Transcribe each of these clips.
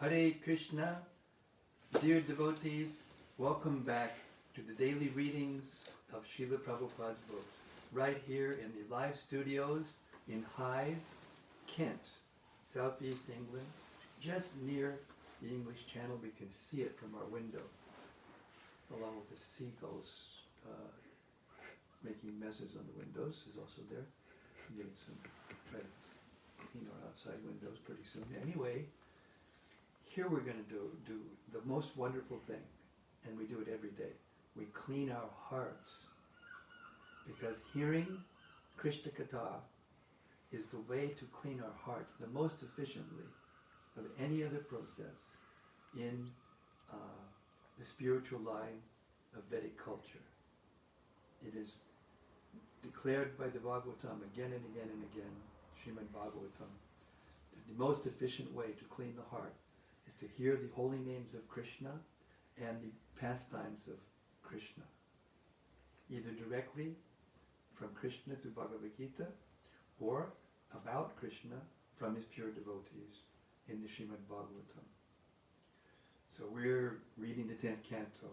Hare Krishna, dear devotees, welcome back to the daily readings of Srila Prabhupada's books, right here in the live studios in Hythe, Kent, southeast England, just near the English Channel. We can see it from our window, along with the seagulls making messes on the windows is also there. I'm getting some, try to clean our outside windows pretty soon. Anyway, here we're going to do the most wonderful thing, and we do it every day. We clean our hearts, because hearing Krishna Katha is the way to clean our hearts the most efficiently of any other process in the spiritual line of Vedic culture. It is declared by the Bhagavatam again and again and again, Śrīmad-Bhāgavatam, that the most efficient way to clean the heart is to hear the holy names of Krishna and the pastimes of Krishna, either directly from Krishna through Bhagavad Gita, or about Krishna from his pure devotees in the Śrīmad-Bhāgavatam. So we're reading the 10th canto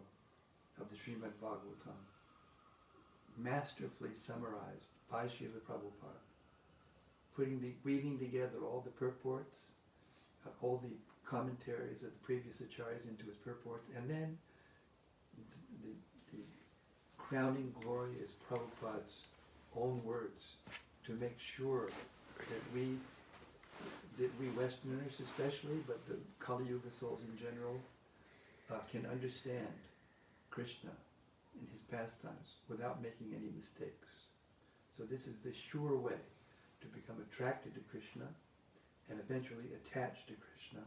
of the Śrīmad-Bhāgavatam, masterfully summarized by Srila Prabhupada, weaving together all the purports, all the commentaries of the previous acharyas into his purports, and then the crowning glory is Prabhupada's own words to make sure that we Westerners especially, but the Kali Yuga souls in general, can understand Krishna in his pastimes without making any mistakes. So this is the sure way to become attracted to Krishna and eventually attached to Krishna.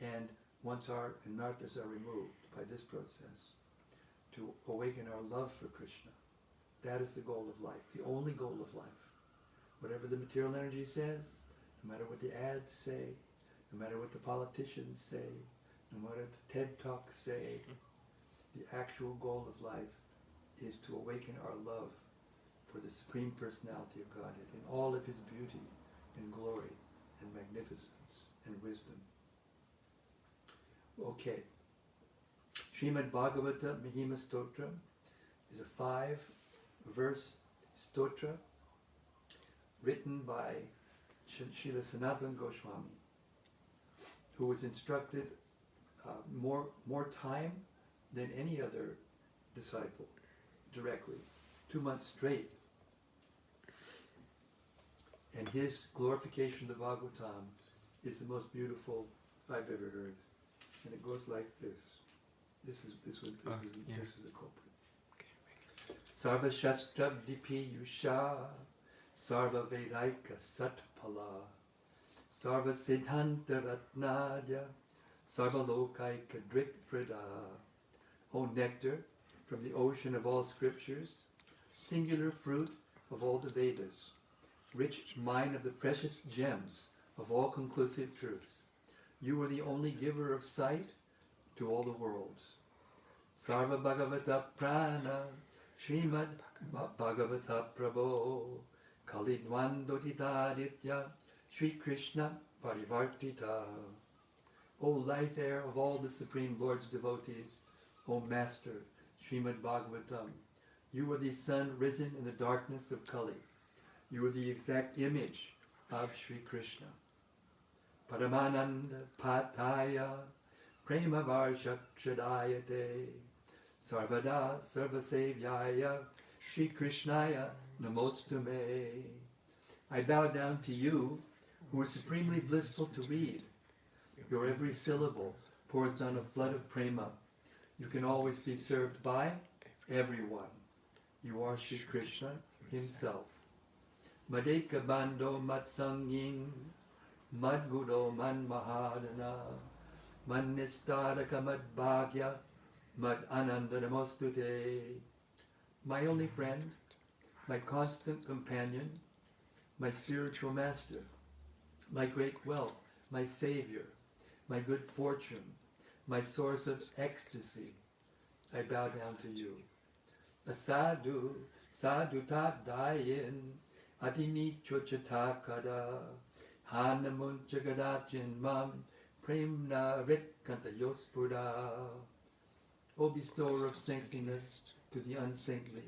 And once our anarthas are removed by this process, to awaken our love for Krishna. That is the goal of life, the only goal of life. Whatever the material energy says, no matter what the ads say, no matter what the politicians say, no matter what the TED Talks say, the actual goal of life is to awaken our love for the Supreme Personality of Godhead in all of his beauty and glory and magnificence and wisdom. Okay. Śrīmad-Bhāgavatam Mahima Stotra is a 5-verse stotra written by Srila Sanatana Goswami, who was instructed more time than any other disciple directly, 2 months straight. And his glorification of the Bhagavatam is the most beautiful I've ever heard. And it goes like this. This is the culprit. Sarva Shastra Dipi Yusha, Sarva Vedaika Satpala, Sarva Siddhanta Ratnadya, Sarva Lokaika Drikprada. O nectar from the ocean of all scriptures, singular fruit of all the Vedas, rich mine of the precious gems of all conclusive truths. You are the only giver of sight to all the worlds. Sarva Bhagavata Prana, Śrīmad-Bhāgavata Prabho, Kalidvandoditaditya, Sri Krishna Parivartita. O life air of all the Supreme Lord's devotees, O Master, Śrīmad-Bhāgavatam, you are the sun risen in the darkness of Kali. You are the exact image of Sri Krishna. Paramananda Pataya, Prema Varshakshadayate, Sarvada Sarvasevyaya, Sri Krishnaya Namostume. I bow down to you, who are supremely blissful to read. Your every syllable pours down a flood of prema. You can always be served by everyone. You are Sri Krishna himself. Madeka Bando Matsangin, Madgudo Man Mahadana, Man Nistaraka Mad Bhagya, Mad Ananda Namostute. My only friend, my constant companion, my spiritual master, my great wealth, my savior, my good fortune, my source of ecstasy, I bow down to you. Asadu, sadhu tadayin, adini chochatakada, hanamun jagadachin mam, Premna Retkanta Yospura, O bestower of saintliness to the unsaintly,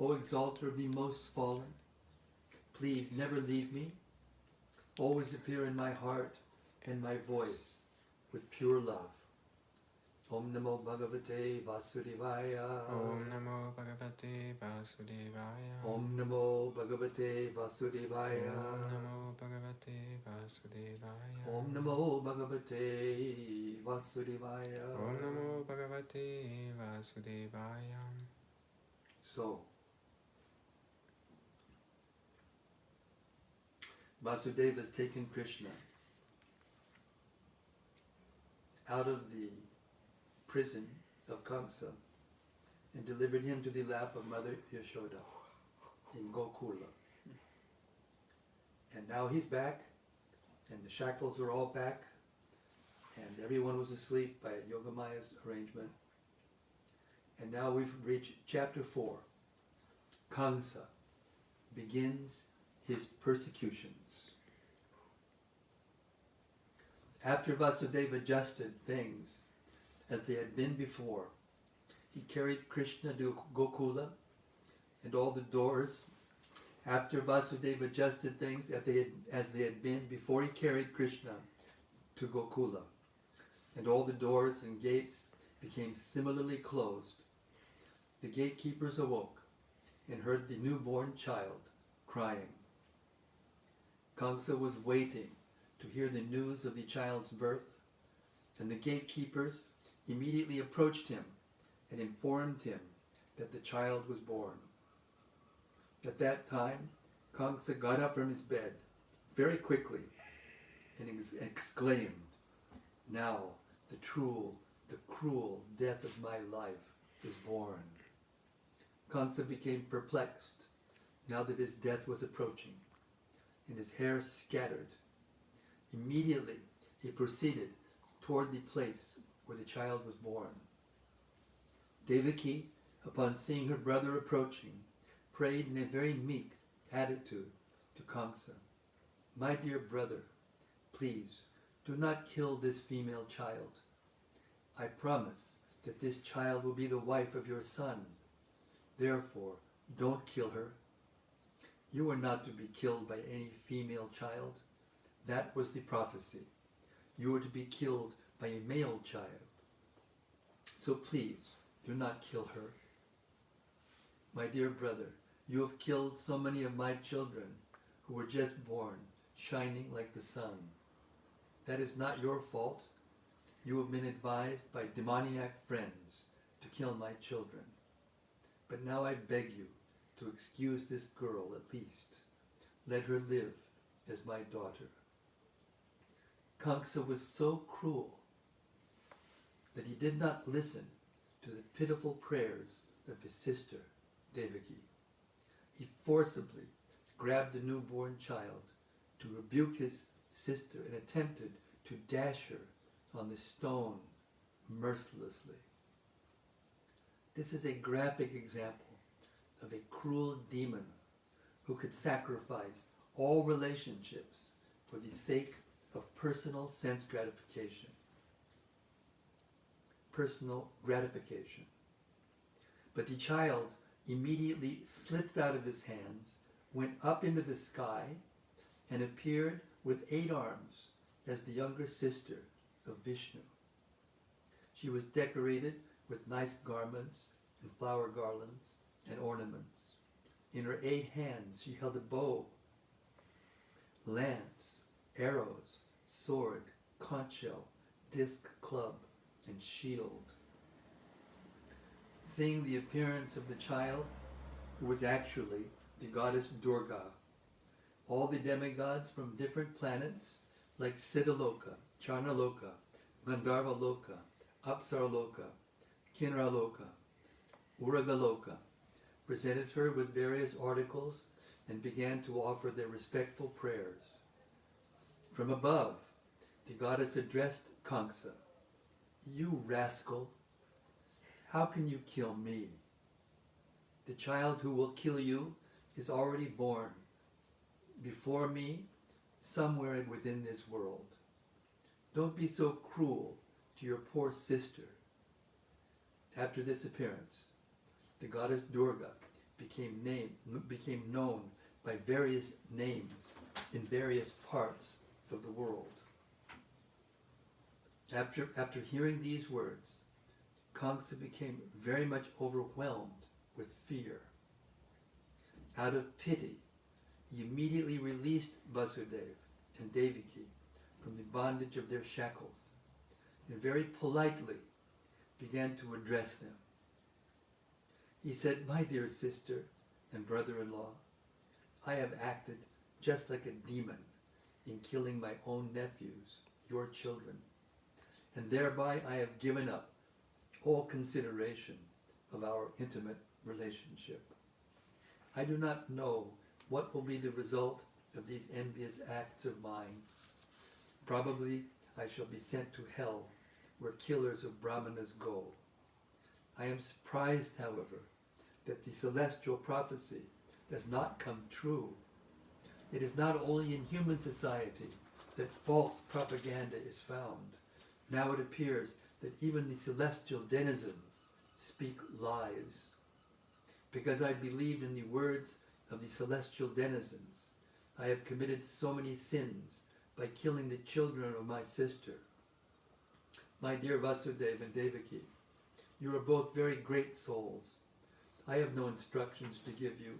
O exalter of the most fallen, please never leave me, always appear in my heart and my voice with pure love. Om Namo Bhagavate Vasudevaya. Om Namo Bhagavate Vasudevaya. Om Namo Bhagavate Vasudevaya. Om Namo Bhagavate Vasudevaya. Om Namo Bhagavate Vasudevaya. Om Namo Bhagavate Vasudevaya. So, Vasudeva has taken Krishna out of the prison of Kaṁsa and delivered him to the lap of Mother Yashoda in Gokula. And now he's back, and the shackles are all back, and everyone was asleep by Yogamaya's arrangement. And now we've reached chapter 4. Kaṁsa begins his persecutions. After Vasudeva adjusted things as they had been before, he carried Krishna to Gokula and all the doors. After Vasudeva adjusted things as they had been before, he carried Krishna to Gokula, and all the doors and gates became similarly closed. The gatekeepers awoke and heard the newborn child crying. Kaṁsa was waiting to hear the news of the child's birth, and the gatekeepers immediately approached him and informed him that the child was born. At that time, Kaṁsa got up from his bed very quickly and exclaimed, "Now the cruel death of my life is born." Kaṁsa became perplexed now that his death was approaching, and his hair scattered. Immediately he proceeded toward the place where the child was born. Devaki, upon seeing her brother approaching, prayed in a very meek attitude to Kaṁsa, "My dear brother, please do not kill this female child. I promise that this child will be the wife of your son. Therefore, don't kill her. You are not to be killed by any female child. That was the prophecy. You are to be killed by a male child. So please, do not kill her. My dear brother, you have killed so many of my children who were just born, shining like the sun. That is not your fault. You have been advised by demoniac friends to kill my children. But now I beg you to excuse this girl at least. Let her live as my daughter." Kaṁsa was so cruel that he did not listen to the pitiful prayers of his sister, Devaki. He forcibly grabbed the newborn child to rebuke his sister and attempted to dash her on the stone mercilessly. This is a graphic example of a cruel demon who could sacrifice all relationships for the sake of personal sense gratification. Personal gratification. But the child immediately slipped out of his hands, went up into the sky, and appeared with 8 arms as the younger sister of Vishnu. She was decorated with nice garments and flower garlands and ornaments. In her 8 hands she held a bow, lance, arrows, sword, conch shell, disc, club, and shield. Seeing the appearance of the child, who was actually the goddess Durga, all the demigods from different planets like Siddhaloka, Charnaloka, Gandharva-loka, Apsara-loka, Kinnara-loka, Uragaloka, presented her with various articles and began to offer their respectful prayers. From above, the goddess addressed Kaṁsa, "You rascal, how can you kill me? The child who will kill you is already born before me somewhere within this world. Don't be so cruel to your poor sister. After this appearance, the goddess Durga became known by various names in various parts of the world. After hearing these words, Kaṁsa became very much overwhelmed with fear. Out of pity, he immediately released Vasudeva and Devaki from the bondage of their shackles and very politely began to address them. He said, "My dear sister and brother-in-law, I have acted just like a demon in killing my own nephews, your children, and thereby I have given up all consideration of our intimate relationship. I do not know what will be the result of these envious acts of mine. Probably I shall be sent to hell, where killers of brahmanas go. I am surprised, however, that the celestial prophecy does not come true. It is not only in human society that false propaganda is found. Now it appears that even the celestial denizens speak lies. Because I believed in the words of the celestial denizens, I have committed so many sins by killing the children of my sister. My dear Vasudeva and Devaki, you are both very great souls. I have no instructions to give you,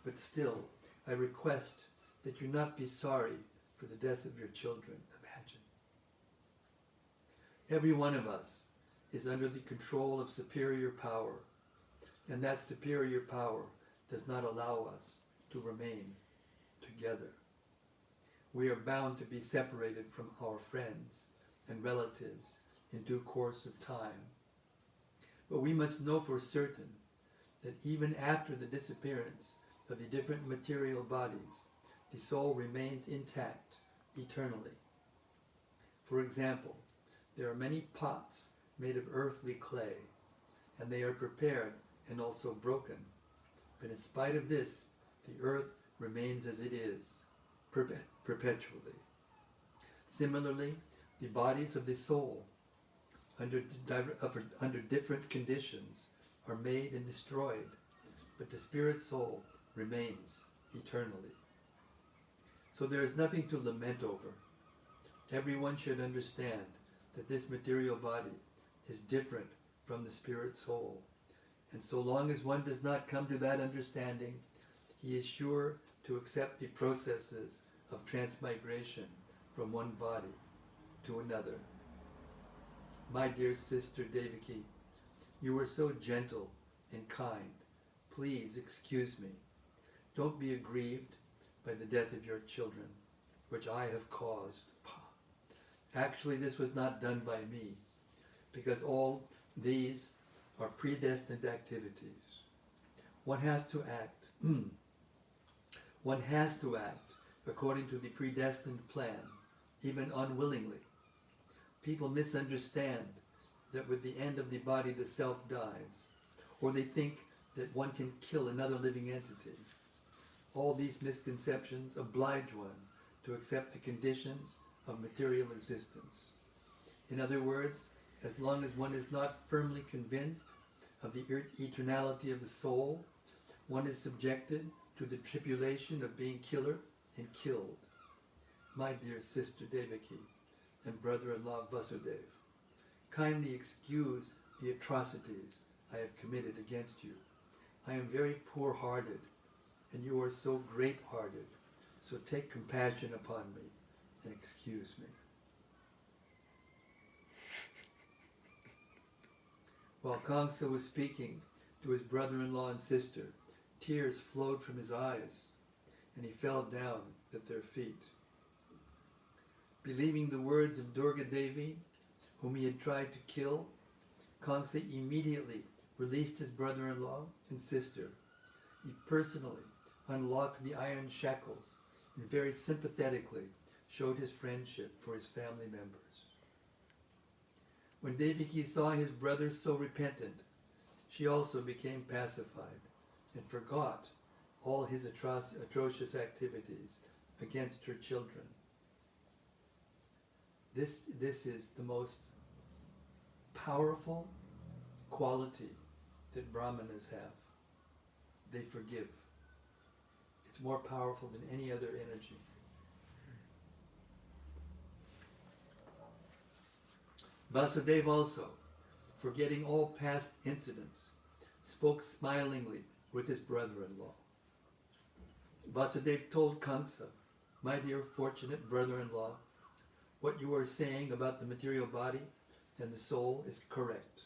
but still I request that you not be sorry for the deaths of your children." Imagine. Every one of us is under the control of superior power, and that superior power does not allow us to remain together. We are bound to be separated from our friends and relatives in due course of time. But we must know for certain that even after the disappearance of the different material bodies, the soul remains intact eternally. For example, there are many pots made of earthly clay, and they are prepared and also broken. But in spite of this, the earth remains as it is, perpetually. Similarly, the bodies of the soul, under different conditions, are made and destroyed, but the spirit soul remains eternally. So there is nothing to lament over. Everyone should understand that this material body is different from the spirit soul, and so long as one does not come to that understanding, he is sure to accept the processes of transmigration from one body to another. My dear sister Devaki, you are so gentle and kind. Please excuse me. Don't be aggrieved by the death of your children, which I have caused. Actually, this was not done by me, because all these are predestined activities. One has to act. One has to act according to the predestined plan, even unwillingly. People misunderstand that with the end of the body the self dies, or they think that one can kill another living entity. All these misconceptions oblige one to accept the conditions of material existence. In other words, as long as one is not firmly convinced of the eternality of the soul, one is subjected to the tribulation of being killer and killed. My dear sister Devaki and brother-in-law Vasudeva, kindly excuse the atrocities I have committed against you. I am very poor-hearted, and you are so great-hearted, so take compassion upon me and excuse me. While Kaṁsa was speaking to his brother-in-law and sister, tears flowed from his eyes, and he fell down at their feet. Believing the words of Durga Devi, whom he had tried to kill, Kaṁsa immediately released his brother-in-law and sister. He personally unlocked the iron shackles and very sympathetically showed his friendship for his family members. When Devaki saw his brother so repentant, she also became pacified and forgot all his atrocious activities against her children. This is the most powerful quality that Brahmanas have. They forgive. It's more powerful than any other energy. Vasudeva also, forgetting all past incidents, spoke smilingly with his brother-in-law. Vasudeva told Kaṁsa, "My dear fortunate brother-in-law, what you are saying about the material body and the soul is correct.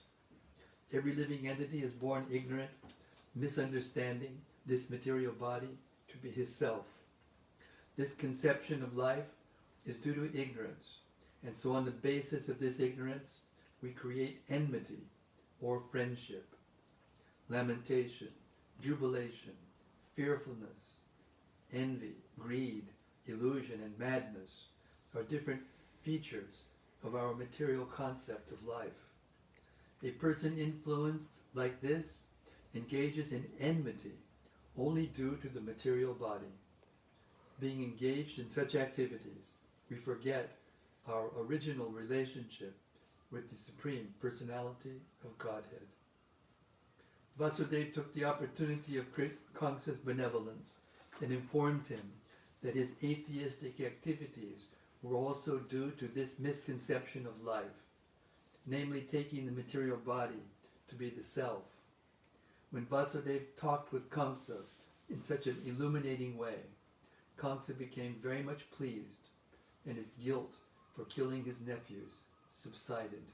Every living entity is born ignorant, misunderstanding this material body to be his self. This conception of life is due to ignorance, and so on the basis of this ignorance, we create enmity or friendship, lamentation, jubilation, fearfulness, envy, greed, illusion, and madness are different features of our material concept of life. A person influenced like this engages in enmity only due to the material body. Being engaged in such activities, we forget our original relationship with the Supreme Personality of Godhead." Vasudeva took the opportunity of Kaṁsa's benevolence and informed him that his atheistic activities were also due to this misconception of life, namely taking the material body to be the self. When Vasudeva talked with Kaṁsa in such an illuminating way, Kaṁsa became very much pleased, and his guilt for killing his nephews subsided.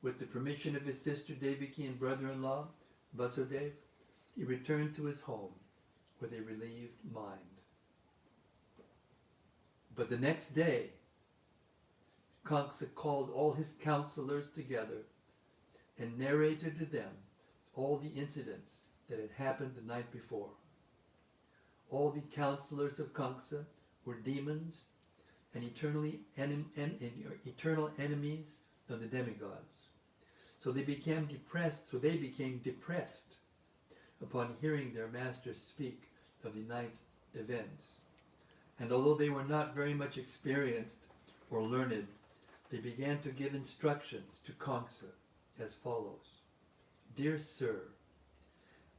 With the permission of his sister Devaki and brother-in-law, Vasudeva, he returned to his home with a relieved mind. But the next day, Kaṁsa called all his counselors together and narrated to them all the incidents that had happened the night before. All the counselors of Kaṁsa were demons and eternal enemies of the demigods. So they became depressed upon hearing their master speak of the night's events. And although they were not very much experienced or learned, they began to give instructions to Kaṁsa as follows. "Dear sir,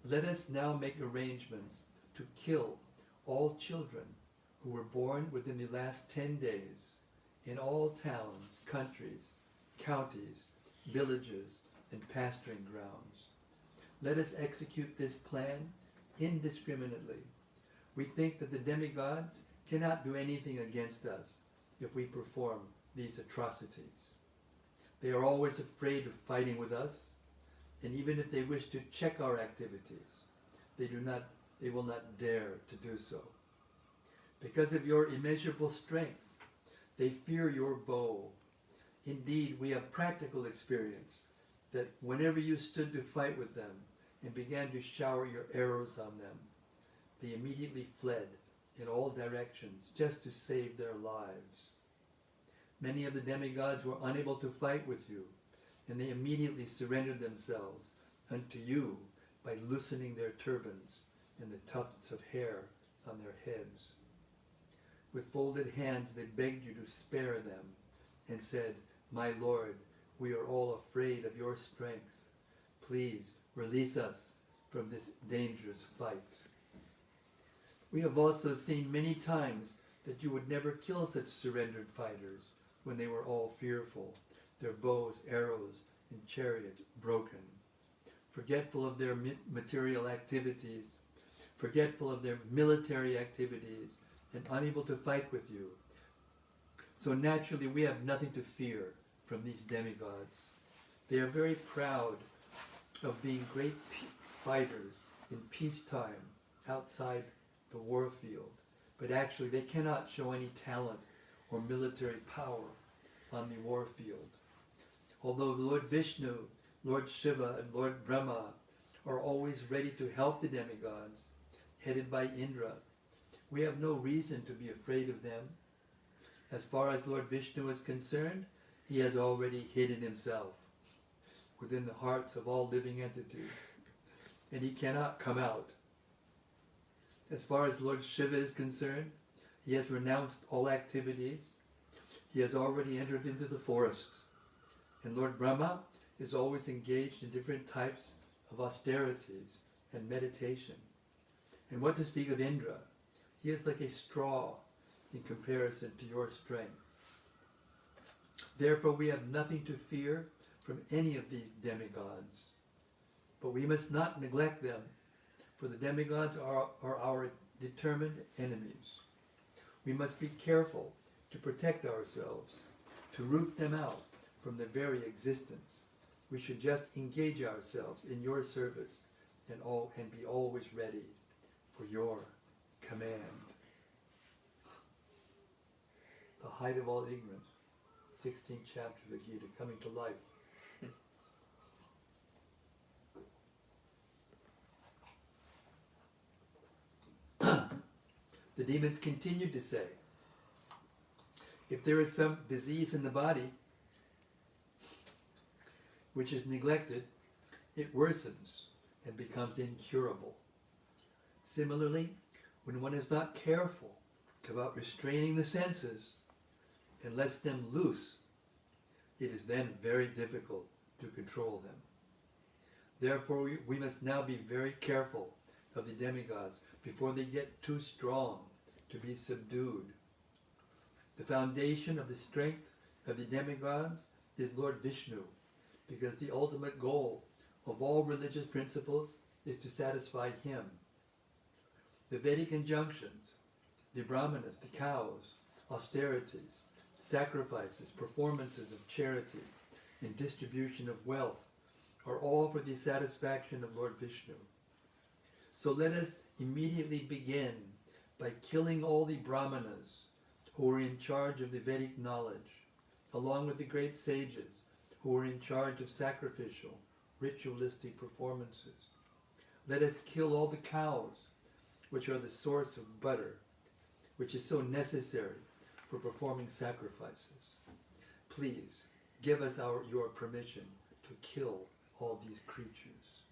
let us now make arrangements to kill all children who were born within the last 10 days in all towns, countries, counties, villages, and pasturing grounds. Let us execute this plan indiscriminately. We think that the demigods cannot do anything against us if we perform these atrocities. They are always afraid of fighting with us, and even if they wish to check our activities, they will not dare to do so. Because of your immeasurable strength, they fear your bow. Indeed, we have practical experience that whenever you stood to fight with them and began to shower your arrows on them, they immediately fled in all directions just to save their lives. Many of the demigods were unable to fight with you, and they immediately surrendered themselves unto you by loosening their turbans and the tufts of hair on their heads. With folded hands they begged you to spare them and said, 'My Lord, we are all afraid of your strength. Please release us from this dangerous fight.' We have also seen many times that you would never kill such surrendered fighters when they were all fearful, their bows, arrows, and chariots broken. Forgetful of their material activities, forgetful of their military activities, and unable to fight with you. So naturally we have nothing to fear from these demigods. They are very proud of being great fighters in peacetime outside the war field, but actually they cannot show any talent or military power on the war field. Although Lord Vishnu, Lord Shiva, and Lord Brahma are always ready to help the demigods, headed by Indra, we have no reason to be afraid of them. As far as Lord Vishnu is concerned, he has already hidden himself within the hearts of all living entities, and he cannot come out. As far as Lord Shiva is concerned, he has renounced all activities. He he has already entered into the forests. And Lord Brahma is always engaged in different types of austerities and meditation. And what to speak of Indra? He is like a straw in comparison to your strength. Therefore we have nothing to fear from any of these demigods. But we must not neglect them, for the demigods are our determined enemies. We must be careful to protect ourselves, to root them out from their very existence. We should just engage ourselves in your service and be always ready for your command. The height of all ignorance, 16th chapter of the Gita, coming to life. The demons continued to say, if there is some disease in the body which is neglected, it worsens and becomes incurable. Similarly, when one is not careful about restraining the senses and lets them loose, it is then very difficult to control them. Therefore, we must now be very careful of the demigods before they get too strong to be subdued. The foundation of the strength of the demigods is Lord Vishnu, because the ultimate goal of all religious principles is to satisfy him. The Vedic injunctions, the brahmanas, the cows, austerities, sacrifices, performances of charity, and distribution of wealth are all for the satisfaction of Lord Vishnu. So let us immediately begin by killing all the brahmanas who are in charge of the Vedic knowledge, along with the great sages who are in charge of sacrificial, ritualistic performances. Let us kill all the cows, which are the source of butter, which is so necessary for performing sacrifices. Please, give us your permission to kill all these creatures.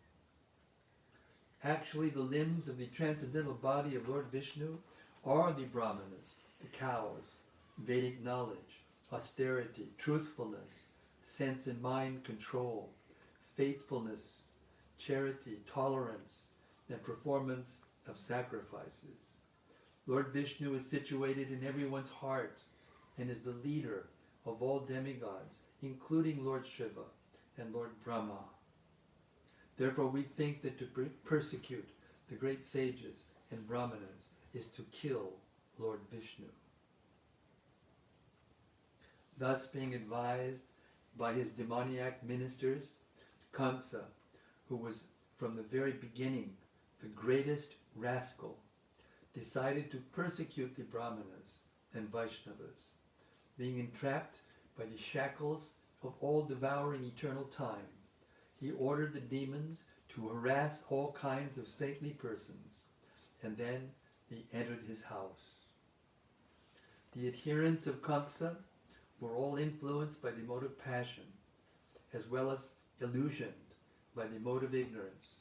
Actually, the limbs of the transcendental body of Lord Vishnu are the brahmanas, the cows, Vedic knowledge, austerity, truthfulness, sense and mind control, faithfulness, charity, tolerance, and performance of sacrifices. Lord Vishnu is situated in everyone's heart and is the leader of all demigods, including Lord Shiva and Lord Brahma. Therefore we think that to persecute the great sages and brahmanas is to kill Lord Vishnu. Thus, being advised by his demoniac ministers, Kaṁsa, who was from the very beginning the greatest rascal, decided to persecute the brahmanas and Vaishnavas. Being entrapped by the shackles of all-devouring eternal time, he ordered the demons to harass all kinds of saintly persons, and then he entered his house. The adherents of Kaṁsa were all influenced by the mode of passion, as well as illusioned by the mode of ignorance,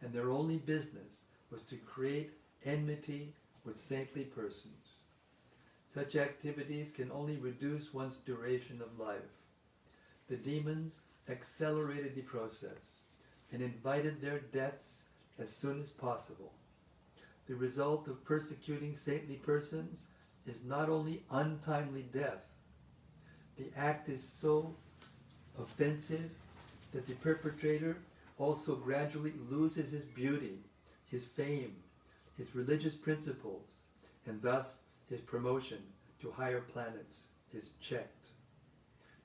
and their only business was to create enmity with saintly persons. Such activities can only reduce one's duration of life. The demons accelerated the process and invited their deaths as soon as possible. The result of persecuting saintly persons is not only untimely death. The act is so offensive that the perpetrator also gradually loses his beauty, his fame, his religious principles, and thus his promotion to higher planets is checked.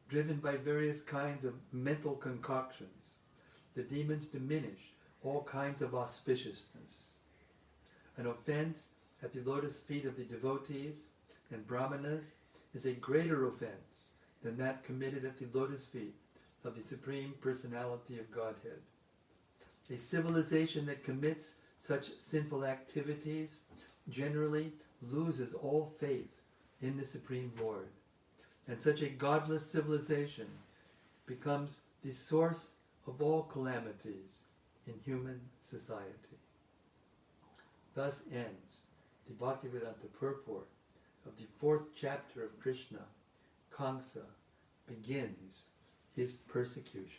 Driven by various kinds of mental concoctions, the demons diminish all kinds of auspiciousness. An offense at the lotus feet of the devotees and brahmanas is a greater offense than that committed at the lotus feet of the Supreme Personality of Godhead. A civilization that commits such sinful activities generally loses all faith in the Supreme Lord, and such a godless civilization becomes the source of all calamities in human society. Thus ends the Bhaktivedanta purport of the 4th chapter of Krishna, Kaṁsa begins his persecutions.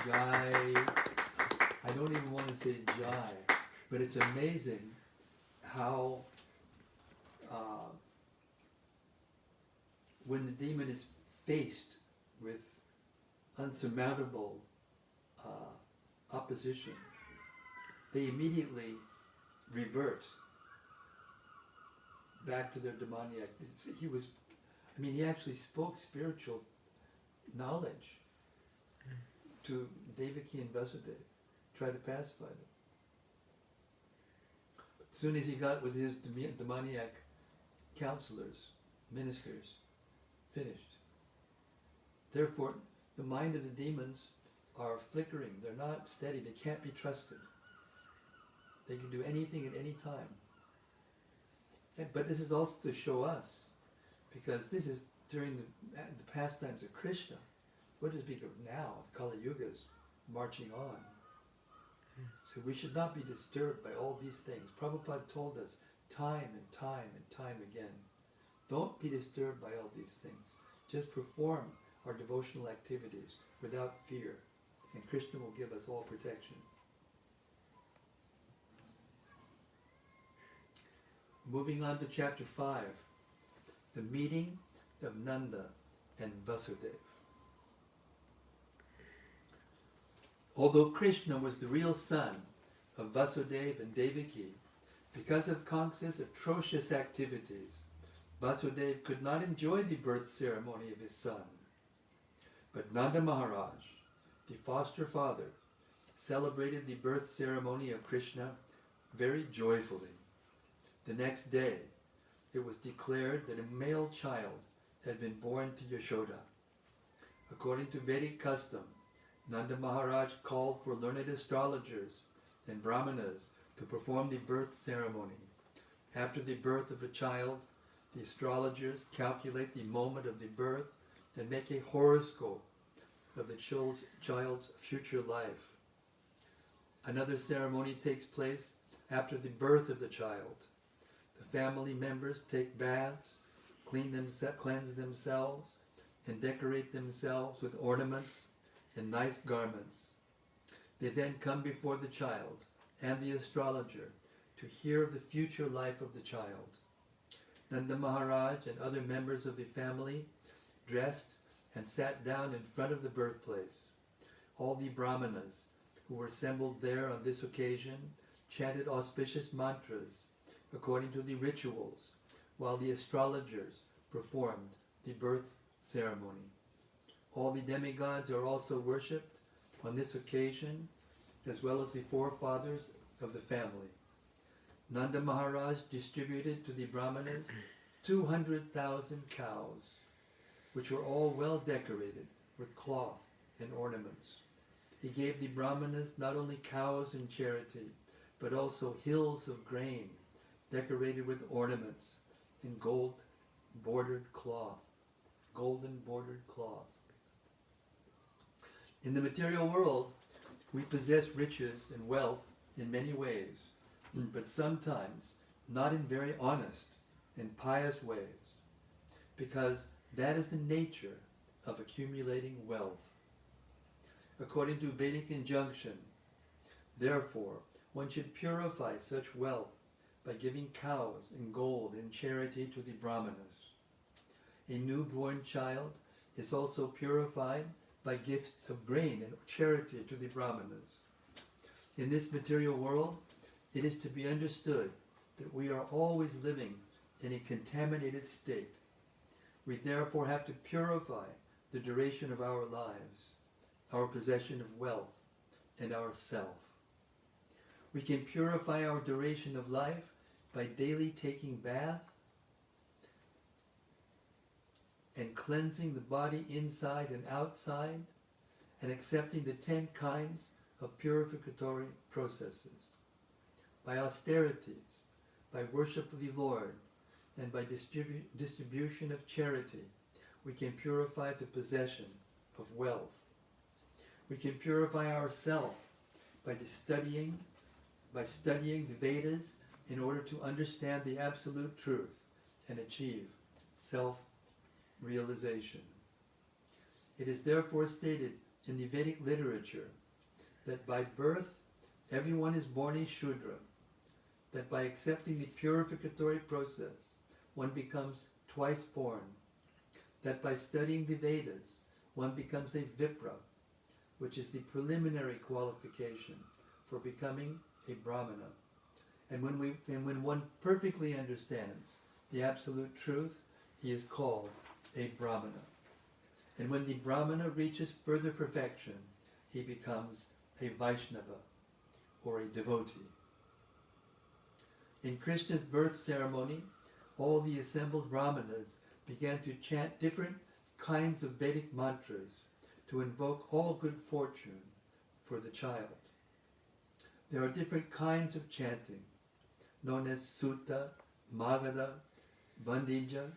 Jai, I don't even want to say Jai, but it's amazing how when the demon is faced with unsurmountable opposition, they immediately revert back to their demoniac. He actually spoke spiritual knowledge to Devaki and Vasudeva, try to pacify them. But as soon as he got with his demoniac counselors, ministers, finished. Therefore, the mind of the demons are flickering. They're not steady. They can't be trusted. They can do anything at any time. But this is also to show us, because this is during the pastimes of Krishna. What to speak of now? Kali Yuga is marching on. So we should not be disturbed by all these things. Prabhupada told us time and time and time again, don't be disturbed by all these things. Just perform our devotional activities without fear, and Krishna will give us all protection. Moving on to chapter 5, the meeting of Nanda and Vasudeva. Although Krishna was the real son of Vasudeva and Devaki, because of Kamsa's atrocious activities, Vasudeva could not enjoy the birth ceremony of his son. But Nanda Maharaj, the foster father, celebrated the birth ceremony of Krishna very joyfully. The next day, it was declared that a male child had been born to Yashoda. According to Vedic custom, Nanda Maharaj called for learned astrologers and brahmanas to perform the birth ceremony. After the birth of a child, the astrologers calculate the moment of the birth and make a horoscope of the child's future life. Another ceremony takes place after the birth of the child. The family members take baths, cleanse themselves, and decorate themselves with ornaments and nice garments. They then come before the child and the astrologer to hear of the future life of the child. Nanda Maharaj and other members of the family dressed and sat down in front of the birthplace. All the brahmanas who were assembled there on this occasion chanted auspicious mantras according to the rituals, while the astrologers performed the birth ceremony. All the demigods are also worshipped on this occasion, as well as the forefathers of the family. Nanda Maharaj distributed to the brahmanas 200,000 cows, which were all well decorated with cloth and ornaments. He gave the brahmanas not only cows in charity, but also hills of grain decorated with ornaments in golden bordered cloth. In the material world, we possess riches and wealth in many ways, but sometimes not in very honest and pious ways, because that is the nature of accumulating wealth. According to Vedic injunction, therefore, one should purify such wealth by giving cows and gold in charity to the brahmanas. A newborn child is also purified by gifts of grain and charity to the brahmanas. In this material world, it is to be understood that we are always living in a contaminated state. We therefore have to purify the duration of our lives, our possession of wealth, and our self. We can purify our duration of life by daily taking bath and cleansing the body inside and outside, and accepting the 10 kinds of purificatory processes. By austerities, by worship of the Lord, and by distribution of charity, we can purify the possession of wealth. We can purify ourselves by studying the Vedas in order to understand the absolute truth and achieve self-realization. It is therefore stated in the Vedic literature that by birth everyone is born a Shudra, that by accepting the purificatory process one becomes twice born, that by studying the Vedas one becomes a Vipra, which is the preliminary qualification for becoming a Brahmana. And when one perfectly understands the absolute truth, he is called a Brahmana. And when the Brahmana reaches further perfection, he becomes a Vaishnava, or a devotee. In Krishna's birth ceremony, all the assembled Brahmanas began to chant different kinds of Vedic mantras to invoke all good fortune for the child. There are different kinds of chanting, known as Sutta, Magadha, Bandija,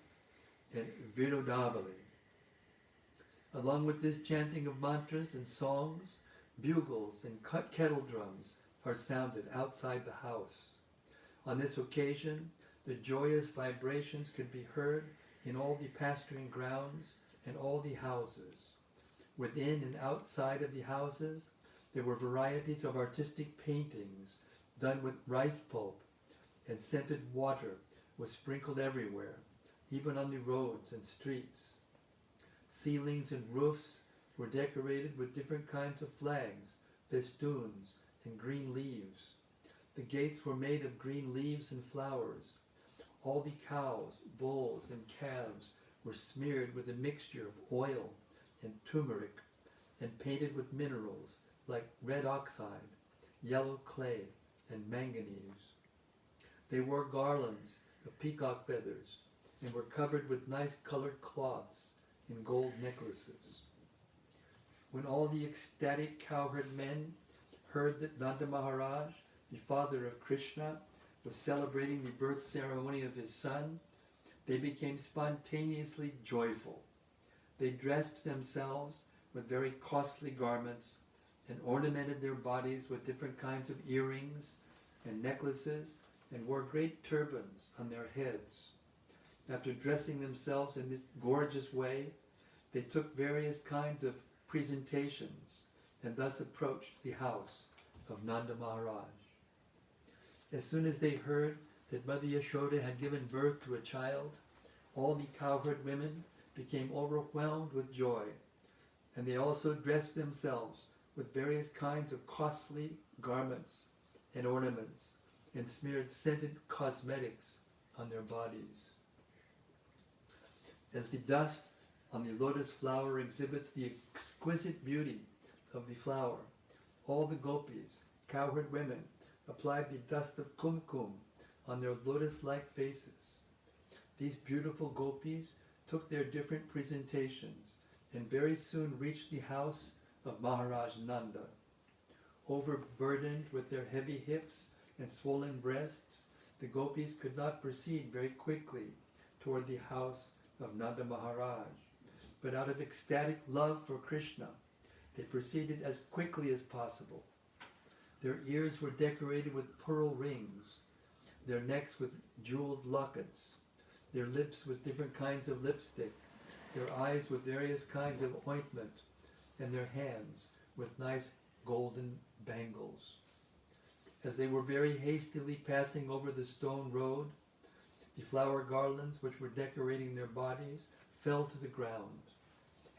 and Virodavali. Along with this chanting of mantras and songs, bugles and kettle drums are sounded outside the house. On this occasion, the joyous vibrations could be heard in all the pasturing grounds and all the houses. Within and outside of the houses, there were varieties of artistic paintings done with rice pulp, and scented water was sprinkled everywhere, even on the roads and streets. Ceilings and roofs were decorated with different kinds of flags, festoons, and green leaves. The gates were made of green leaves and flowers. All the cows, bulls, and calves were smeared with a mixture of oil and turmeric and painted with minerals like red oxide, yellow clay, and manganese. They wore garlands of peacock feathers and were covered with nice colored cloths and gold necklaces. When all the ecstatic cowherd men heard that Nanda Maharaj, the father of Krishna, was celebrating the birth ceremony of his son, they became spontaneously joyful. They dressed themselves with very costly garments and ornamented their bodies with different kinds of earrings and necklaces and wore great turbans on their heads. After dressing themselves in this gorgeous way, they took various kinds of presentations and thus approached the house of Nanda Maharaj. As soon as they heard that Mother Yashoda had given birth to a child, all the cowherd women became overwhelmed with joy, and they also dressed themselves with various kinds of costly garments and ornaments, and smeared scented cosmetics on their bodies. As the dust on the lotus flower exhibits the exquisite beauty of the flower, all the gopis, cowherd women, applied the dust of kumkum on their lotus-like faces. These beautiful gopis took their different presentations and very soon reached the house of Maharaj Nanda. Overburdened with their heavy hips and swollen breasts, the gopis could not proceed very quickly toward the house of Nanda Maharaj, but out of ecstatic love for Krishna, they proceeded as quickly as possible. Their ears were decorated with pearl rings, their necks with jeweled lockets, their lips with different kinds of lipstick, their eyes with various kinds of ointment, and their hands with nice golden bangles. As they were very hastily passing over the stone road, the flower garlands which were decorating their bodies fell to the ground,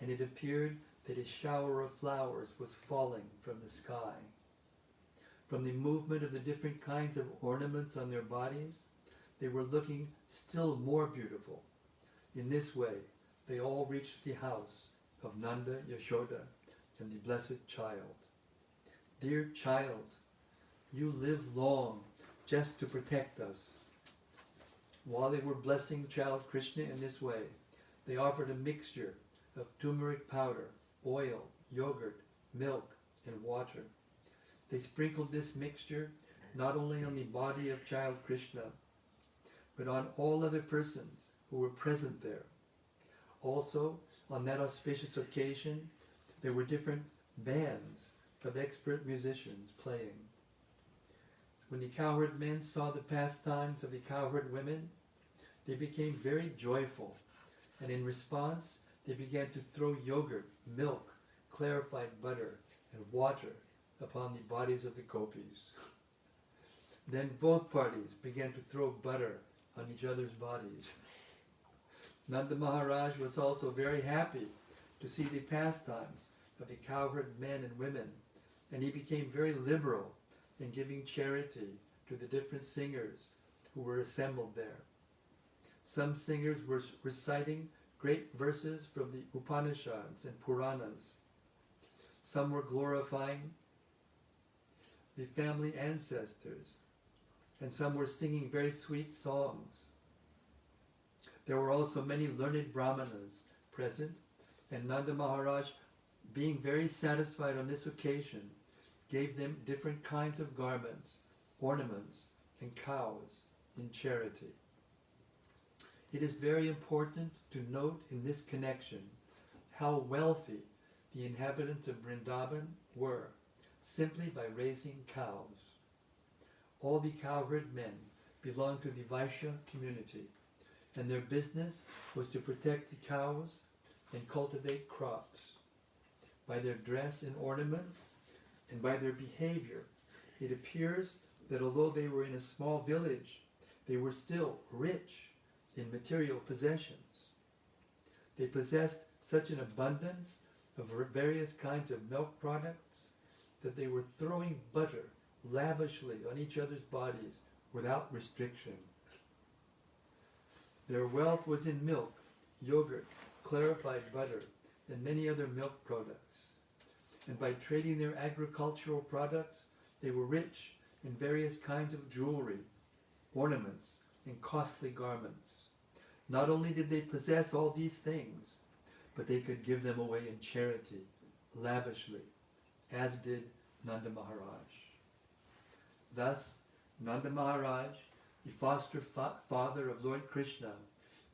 and it appeared that a shower of flowers was falling from the sky. From the movement of the different kinds of ornaments on their bodies, they were looking still more beautiful. In this way, they all reached the house of Nanda, Yashoda, and the blessed child. Dear child, you live long just to protect us. While they were blessing child Krishna in this way, they offered a mixture of turmeric powder, oil, yogurt, milk, and water. They sprinkled this mixture not only on the body of child Krishna, but on all other persons who were present there. Also, on that auspicious occasion, there were different bands of expert musicians playing. When the cowherd men saw the pastimes of the cowherd women, they became very joyful, and in response they began to throw yogurt, milk, clarified butter, and water upon the bodies of the gopis. Then both parties began to throw butter on each other's bodies. Nanda Maharaj was also very happy to see the pastimes of the cowherd men and women, and he became very liberal in giving charity to the different singers who were assembled there. Some singers were reciting great verses from the Upanishads and Puranas. Some were glorifying the family ancestors, and some were singing very sweet songs. There were also many learned brahmanas present, and Nanda Maharaj, being very satisfied on this occasion, gave them different kinds of garments, ornaments, and cows in charity. It is very important to note in this connection how wealthy the inhabitants of Vrindavan were, simply by raising cows. All the cowherd men belonged to the Vaishya community, and their business was to protect the cows and cultivate crops. By their dress and ornaments, and by their behavior, it appears that although they were in a small village, they were still rich in material possessions. They possessed such an abundance of various kinds of milk products that they were throwing butter lavishly on each other's bodies without restriction. Their wealth was in milk, yogurt, clarified butter, and many other milk products. And by trading their agricultural products, they were rich in various kinds of jewelry, ornaments, and costly garments. Not only did they possess all these things, but they could give them away in charity, lavishly, as did Nanda Maharaj. Thus, Nanda Maharaj, the foster father of Lord Krishna,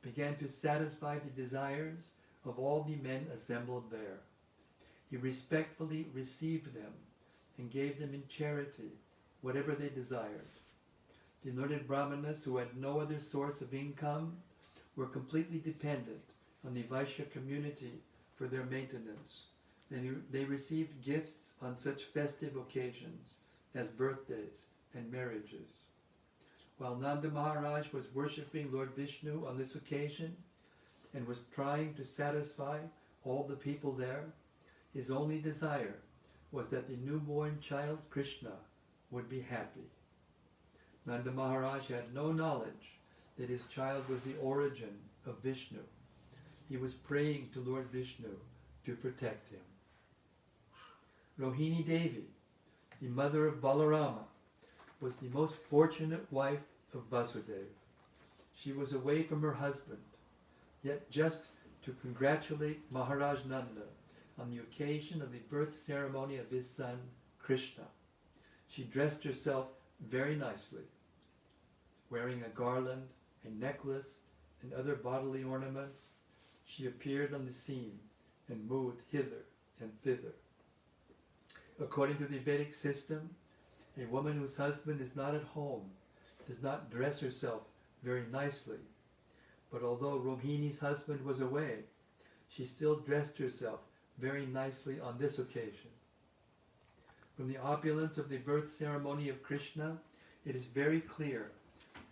began to satisfy the desires of all the men assembled there. He respectfully received them and gave them in charity whatever they desired. The learned brahmanas, who had no other source of income, were completely dependent on the Vaishya community for their maintenance. They received gifts on such festive occasions as birthdays and marriages. While Nanda Maharaj was worshipping Lord Vishnu on this occasion and was trying to satisfy all the people there, his only desire was that the newborn child Krishna would be happy. Nanda Maharaj had no knowledge that his child was the origin of Vishnu. He was praying to Lord Vishnu to protect him. Rohini Devi, the mother of Balarama, was the most fortunate wife of Vasudeva. She was away from her husband, yet just to congratulate Maharaj Nanda on the occasion of the birth ceremony of his son Krishna. She dressed herself very nicely, wearing a garland, a necklace, and other bodily ornaments. She appeared on the scene and moved hither and thither. According to the Vedic system, a woman whose husband is not at home does not dress herself very nicely. But although Rohini's husband was away, she still dressed herself very nicely on this occasion. From the opulence of the birth ceremony of Krishna, it is very clear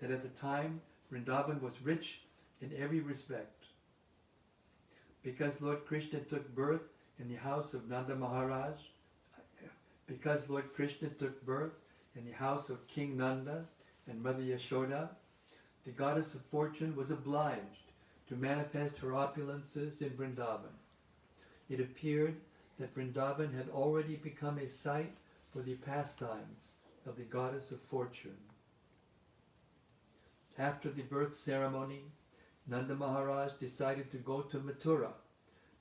that at the time Vrindavan was rich in every respect. Because Lord Krishna took birth in the house of Nanda Maharaj, because Lord Krishna took birth in the house of King Nanda and Mother Yashoda, the goddess of fortune was obliged to manifest her opulences in Vrindavan. It appeared that Vrindavan had already become a site for the pastimes of the goddess of fortune. After the birth ceremony, Nanda Maharaj decided to go to Mathura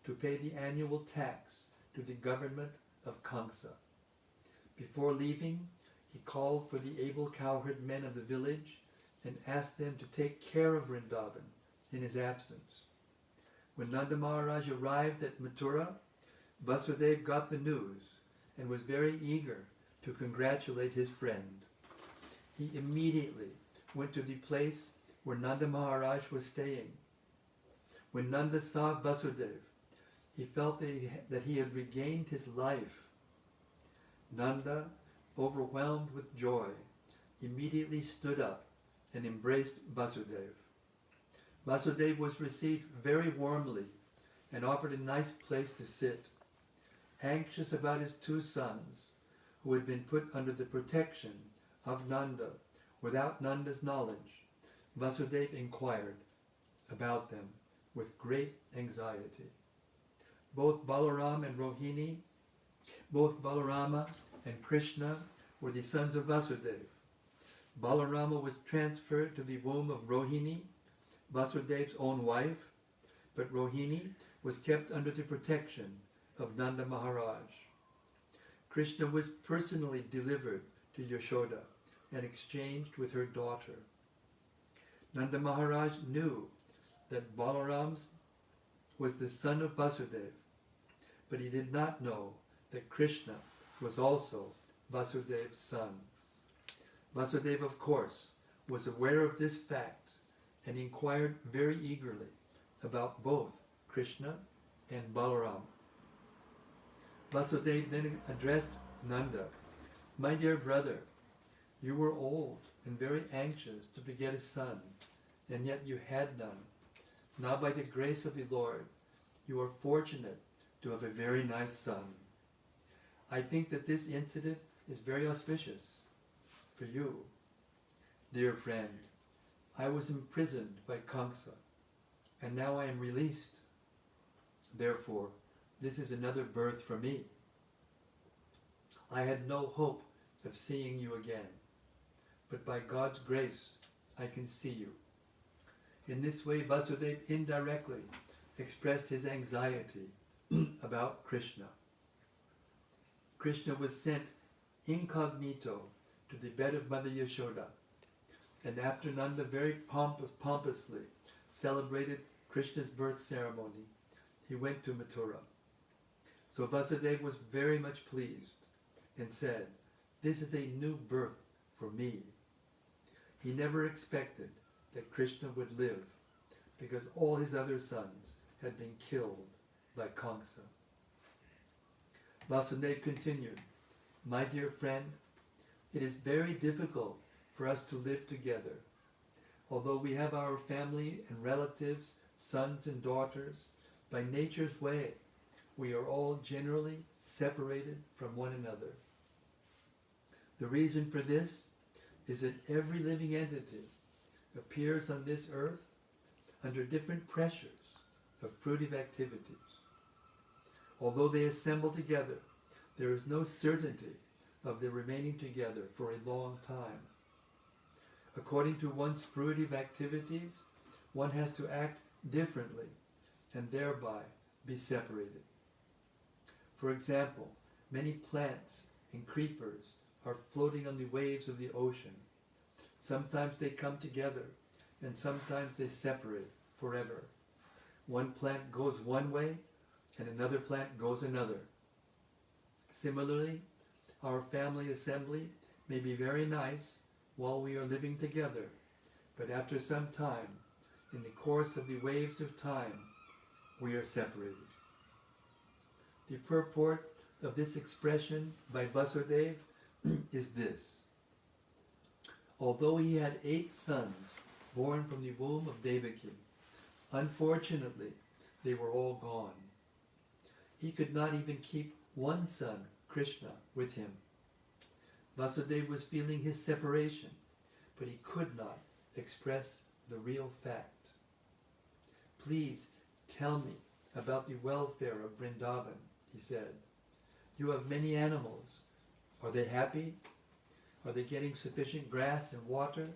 to pay the annual tax to the government of Kaṁsa. Before leaving, he called for the able cowherd men of the village and asked them to take care of Vrindavan in his absence. When Nanda Maharaj arrived at Mathura, Vasudeva got the news and was very eager to congratulate his friend. he immediately went to the place where Nanda Maharaj was staying. When Nanda saw Vasudeva, he felt that he had regained his life. Nanda, overwhelmed with joy, immediately stood up and embraced Vasudeva. Vasudeva was received very warmly and offered a nice place to sit. Anxious about his two sons, who had been put under the protection of Nanda without Nanda's knowledge, Vasudeva inquired about them with great anxiety. Both Balarama and Krishna were the sons of Vasudeva. Balarama was transferred to the womb of Rohini, Vasudeva's own wife, but Rohini was kept under the protection of Nanda Maharaj. Krishna was personally delivered to Yashoda and exchanged with her daughter. Nanda Maharaj knew that Balaram was the son of Vasudeva, but he did not know that Krishna was also Vasudeva's son. Vasudeva, of course, was aware of this fact and inquired very eagerly about both Krishna and Balaram. Vasudeva then addressed Nanda, "My dear brother, you were old and very anxious to beget a son, and yet you had none. Now by the grace of the Lord, you are fortunate to have a very nice son. I think that this incident is very auspicious for you. Dear friend, I was imprisoned by Kaṁsa, and now I am released. Therefore, this is another birth for me. I had no hope of seeing you again, but by God's grace, I can see you." In this way, Vasudeva indirectly expressed his anxiety about Krishna. Krishna was sent incognito to the bed of Mother Yashoda, and after Nanda very pompously celebrated Krishna's birth ceremony, he went to Mathura. So Vasudeva was very much pleased and said, "This is a new birth for me." He never expected that Krishna would live, because all his other sons had been killed by Kaṁsa. Vasudeva continued, "My dear friend, it is very difficult for us to live together. Although we have our family and relatives, sons and daughters, by nature's way, we are all generally separated from one another. The reason for this is that every living entity appears on this earth under different pressures of fruitive activities. Although they assemble together, there is no certainty of their remaining together for a long time. According to one's fruitive activities, one has to act differently and thereby be separated. For example, many plants and creepers are floating on the waves of the ocean. Sometimes they come together, and sometimes they separate forever. One plant goes one way, and another plant goes another. Similarly, our family assembly may be very nice while we are living together, but after some time, in the course of the waves of time, we are separated." The purport of this expression by Vasudeva is this. Although he had 8 sons born from the womb of Devaki, unfortunately, they were all gone. He could not even keep one son, Krishna, with him. Vasudeva was feeling his separation, but he could not express the real fact. "Please tell me about the welfare of Vrindavan," he said. "You have many animals. Are they happy? Are they getting sufficient grass and water?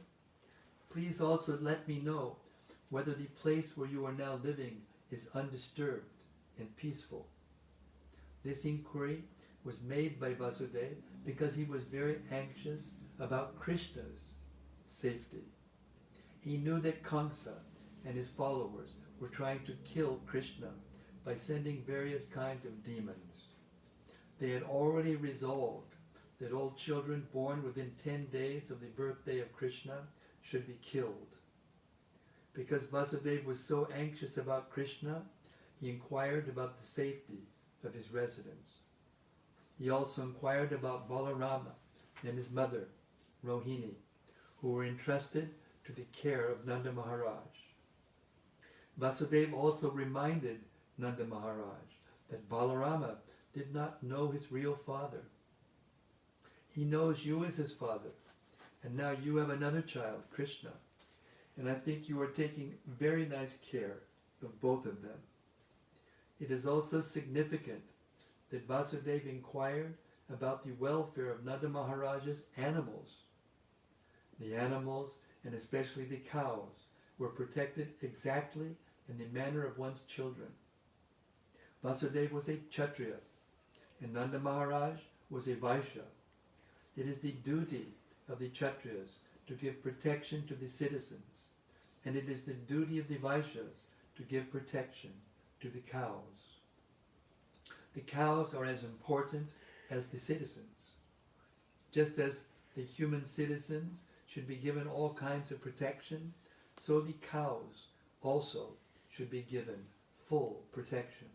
Please also let me know whether the place where you are now living is undisturbed and peaceful." This inquiry was made by Vasudeva because he was very anxious about Krishna's safety. He knew that Kaṁsa and his followers were trying to kill Krishna by sending various kinds of demons. They had already resolved that all children born within 10 days of the birthday of Krishna should be killed. Because Vasudeva was so anxious about Krishna, he inquired about the safety of his residence. He also inquired about Balarama and his mother, Rohini, who were entrusted to the care of Nanda Maharaj. Vasudeva also reminded Nanda Maharaj that Balarama did not know his real father. He knows you as his father, and now you have another child, Krishna, and I think you are taking very nice care of both of them. It is also significant that Vasudeva inquired about the welfare of Nanda Maharaj's animals. The animals, and especially the cows, were protected exactly in the manner of one's children. Vasudeva was a Kshatriya, and Nanda Maharaj was a Vaishya. It is the duty of the Kshatriyas to give protection to the citizens, and it is the duty of the Vaishyas to give protection to the cows. The cows are as important as the citizens. Just as the human citizens should be given all kinds of protection, so the cows also should be given full protection.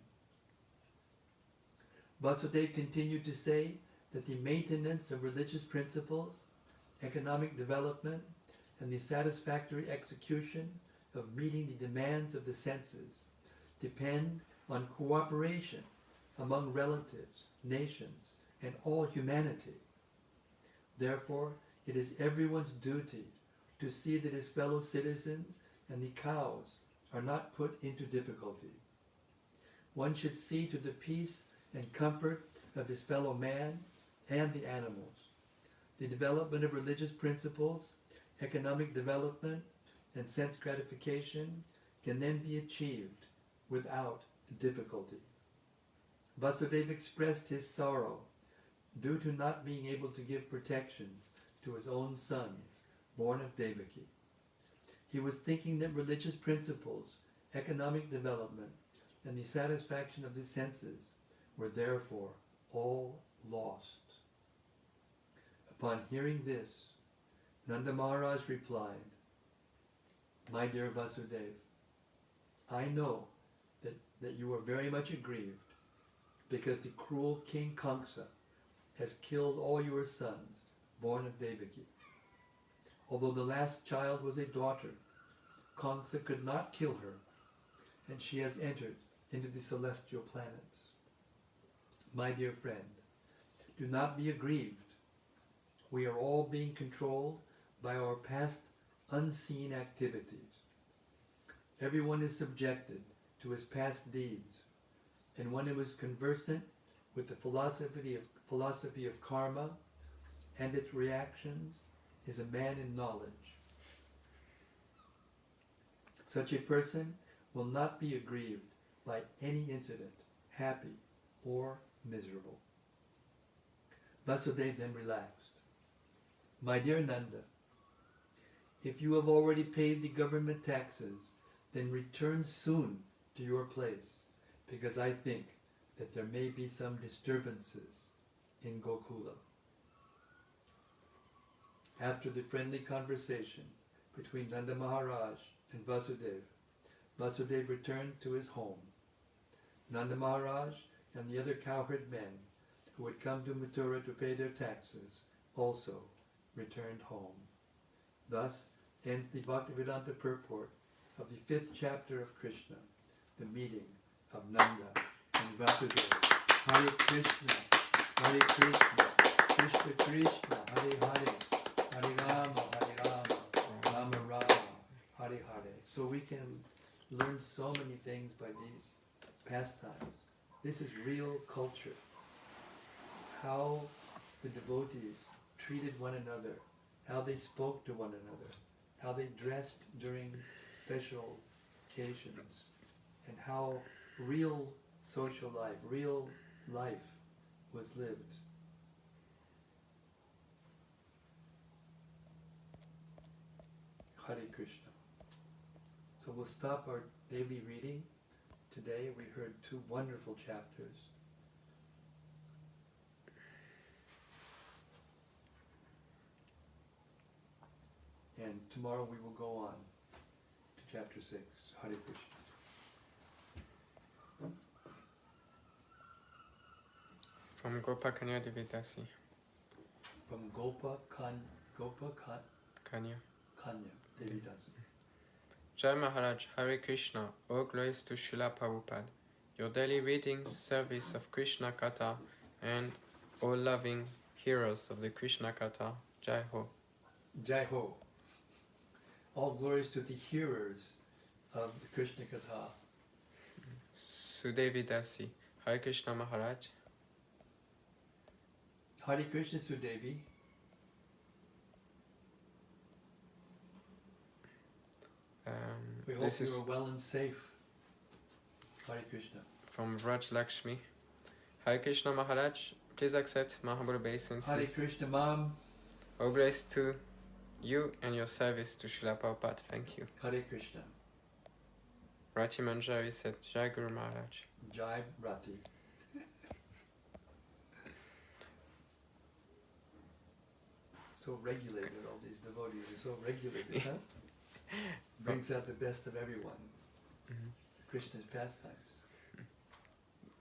Vasudeva continued to say that the maintenance of religious principles, economic development, and the satisfactory execution of meeting the demands of the senses depend on cooperation among relatives, nations, and all humanity. Therefore, it is everyone's duty to see that his fellow citizens and the cows are not put into difficulty. One should see to the peace and comfort of his fellow man and the animals. The development of religious principles, economic development, and sense gratification can then be achieved without difficulty. Vasudeva expressed his sorrow due to not being able to give protection to his own sons, born of Devaki. He was thinking that religious principles, economic development, and the satisfaction of the senses were therefore all lost. Upon hearing this, Nanda Maharaj replied, "My dear Vasudeva, I know that you are very much aggrieved because the cruel King Kaṁsa has killed all your sons, born of Devaki. Although the last child was a daughter, Kaṁsa could not kill her, and she has entered into the celestial planets. My dear friend, do not be aggrieved. We are all being controlled by our past unseen activities. Everyone is subjected to his past deeds, and one who is conversant with the philosophy of karma and its reactions is a man in knowledge. Such a person will not be aggrieved by any incident, happy or miserable." Vasudeva then relaxed. "My dear Nanda, if you have already paid the government taxes, then return soon to your place, because I think that there may be some disturbances in Gokula." After the friendly conversation between Nanda Maharaj and Vasudeva, Vasudeva returned to his home. Nanda Maharaj and the other cowherd men who had come to Mathura to pay their taxes also returned home. Thus ends the Bhaktivedanta purport of the 5th chapter of Krishna, the meeting of Nanda and Vasudeva. Hare Krishna, Krishna Krishna, Hare Hare, Hare Rama, Rama Rama, Hare Hare. So we can learn so many things by these pastimes. This is real culture. How the devotees treated one another, how they spoke to one another, how they dressed during special occasions, and how real social life, real life was lived. Hare Krishna. So we'll stop our daily reading. Today we heard 2 wonderful chapters. And tomorrow we will go on to chapter 6. Hare Krishna. From Gopa Kanya Devidasi. From Gopa Kanya. Kanya Devidasi. Jai Maharaj, Hare Krishna, all glories to Srila Prabhupada. Your daily readings, service of Krishna Katha, and all loving heroes of the Krishna Katha. Jai Ho. Jai Ho. All glories to the hearers of the Krishna Katha. Sudevidasi, Hare Krishna Maharaj. Hare Krishna Sudevi. We hope you are well and safe. Hare Krishna. From Raj Lakshmi. Hare Krishna Maharaj, please accept my humble obeisances. Hare Krishna Mam. All grace to you and your service to Srila Prabhupada. Thank you. Hare Krishna. Rati Manjari said, Jai Guru Maharaj. Jai Rati. So regulated, all these devotees are so regulated, huh? Brings out the best of everyone. Krishna's pastimes.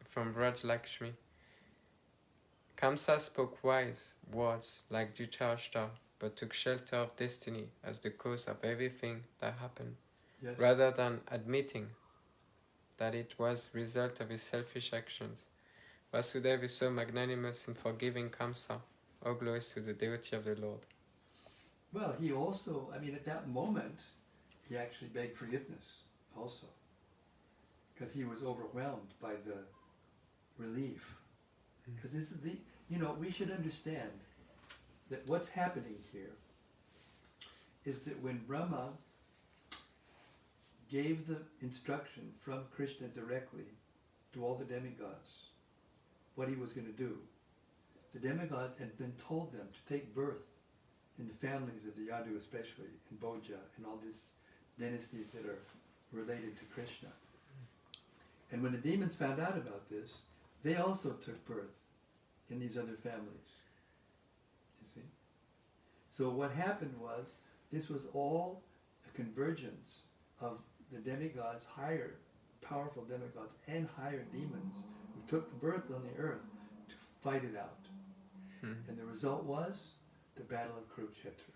From Raj Lakshmi. Kaṁsa spoke wise words like Dhritarashtra, but took shelter of destiny as the cause of everything that happened, Yes. rather than admitting that it was result of his selfish actions. Vasudeva is so magnanimous in forgiving Kaṁsa. All glories to the devotee of the Lord. Well, he also, at that moment, he actually begged forgiveness also. Because he was overwhelmed by the relief. Because this is we should understand that what's happening here is that when Brahma gave the instruction from Krishna directly to all the demigods what he was going to do, the demigods had been told them to take birth in the families of the Yadu, especially in Bhoja and all these dynasties that are related to Krishna. And when the demons found out about this, they also took birth in these other families. You see? So what happened was, this was all a convergence of the demigods, higher, powerful demigods, and higher demons who took the birth on the earth to fight it out. And the result was the Battle of Kurukshetra.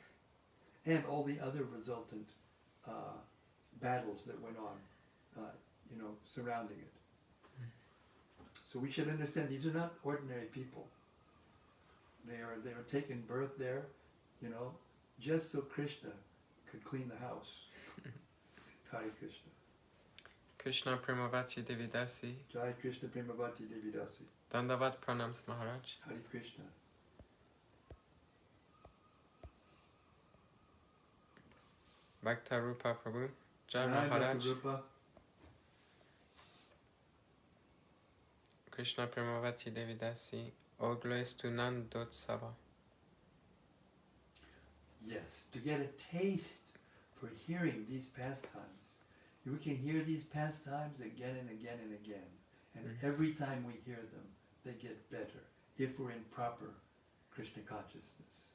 And all the other resultant battles that went on, surrounding it. So we should understand these are not ordinary people. They were taking birth there, just so Krishna could clean the house. Hare Krishna. Krishna Premavati Devidasi. Jai Krishna Premavati Devidasi. Dandavat Pranams Maharaj. Hare Krishna. Bhakta Rupa Prabhu. Jai Jai Maharaj. Bhakta Rupa. Krishna Premavati Devidasi. All glories to Nanda Sava. Yes, to get a taste for hearing these pastimes. We can hear these pastimes again and again and again. And every time we hear them, they get better if we're in proper Krishna consciousness.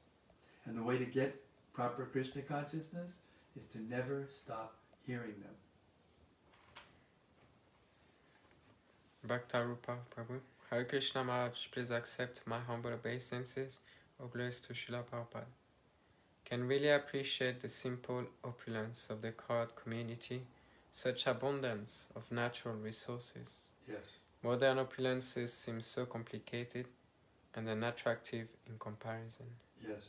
And the way to get proper Krishna consciousness is to never stop hearing them. Bhakta Rupa Prabhu. Hare Krishna Maharaj, please accept my humble obeisances. All glories to Srila Prabhupada. Can really appreciate the simple opulence of the crowd community, such abundance of natural resources. Yes. Modern opulences seem so complicated and unattractive in comparison. Yes.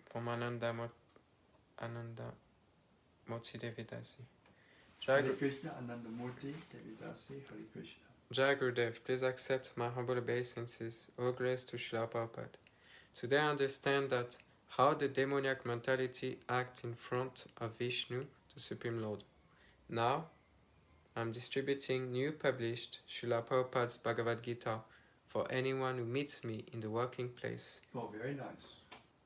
From Ananda Murti Devidasi. Hare Krishna, Ananda Murti Devidasi, Hare Krishna. Jai Gurudev, please accept my humble obeisances. All grace to Srila Prabhupada. Today I understand that how the demoniac mentality acts in front of Vishnu, the Supreme Lord. Now, I'm distributing new published Srila Prabhupada's Bhagavad Gita for anyone who meets me in the working place. Oh, very nice.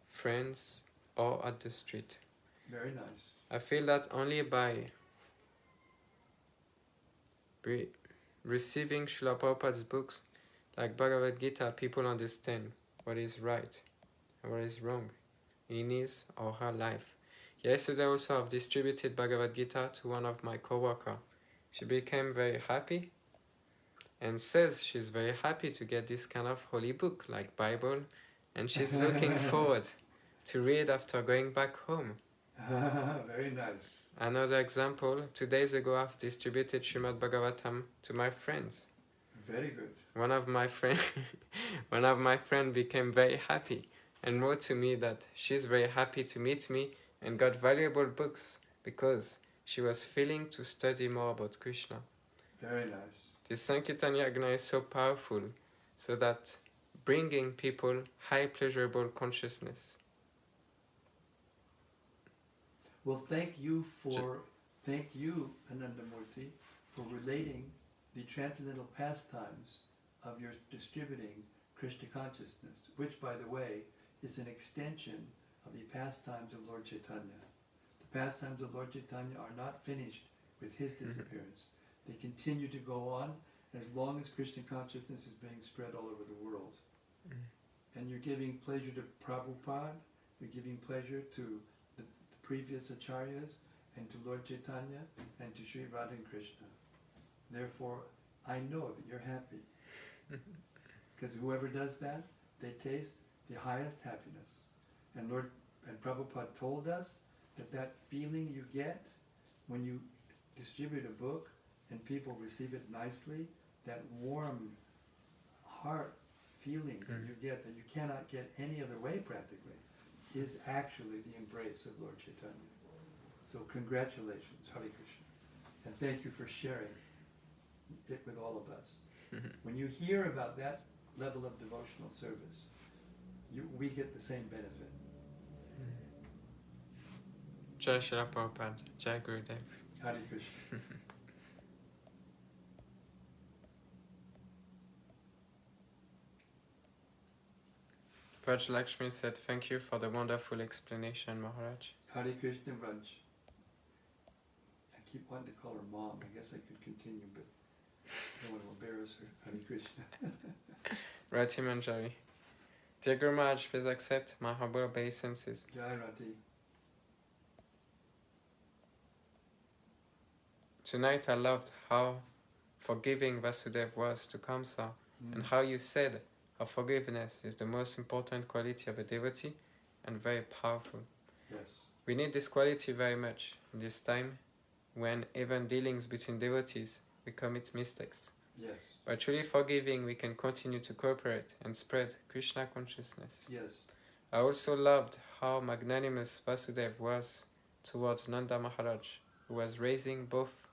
Friends, or at the street. Very nice. I feel that only by receiving Srila Prabhupada's books, like Bhagavad Gita, people understand what is right and what is wrong. in his or her life. Yesterday also I've distributed Bhagavad Gita to one of my co-workers. She became very happy and says she's very happy to get this kind of holy book like Bible, and she's looking forward to read after going back home. Very nice. Another example, 2 days ago I've distributed Śrīmad-Bhāgavatam to my friends. Very good. One of my friend became very happy and wrote to me that she's very happy to meet me and got valuable books because she was feeling to study more about Krishna. Very nice. This Sankirtan Yagna is so powerful, so that bringing people high pleasurable consciousness. Well, thank you, Anandamurti, for relating the transcendental pastimes of your distributing Krishna consciousness, which, by the way, is an extension of the pastimes of Lord Chaitanya. The pastimes of Lord Chaitanya are not finished with his disappearance. They continue to go on as long as Krishna consciousness is being spread all over the world. And you're giving pleasure to Prabhupada, you're giving pleasure to the previous acharyas, and to Lord Chaitanya, and to Sri Radha and Krishna. Therefore, I know that you're happy. Because whoever does that, they taste the highest happiness. And Prabhupada told us that feeling you get when you distribute a book and people receive it nicely, that warm heart feeling that you get, that you cannot get any other way practically, is actually the embrace of Lord Chaitanya. So congratulations, Hare Krishna. And thank you for sharing it with all of us. When you hear about that level of devotional service, we get the same benefit. Jai Śrīla Prabhupāda, Jai Gurudev. Hare Krishna. Raj Lakshmi said, thank you for the wonderful explanation, Maharaj. Hare Krishna, Raj. I keep wanting to call her mom. I guess I could continue, but I don't want to embarrass her. Hare Krishna. Rati Manjari. Dear Guru Maharaj, please accept my humble obeisances. Jai Rati. Tonight I loved how forgiving Vasudeva was to Kaṁsa, and how you said how forgiveness is the most important quality of a devotee and very powerful. Yes. We need this quality very much in this time when even dealings between devotees we commit mistakes. Yes. By truly forgiving, we can continue to cooperate and spread Krishna consciousness. Yes. I also loved how magnanimous Vasudeva was towards Nanda Maharaj, who was raising both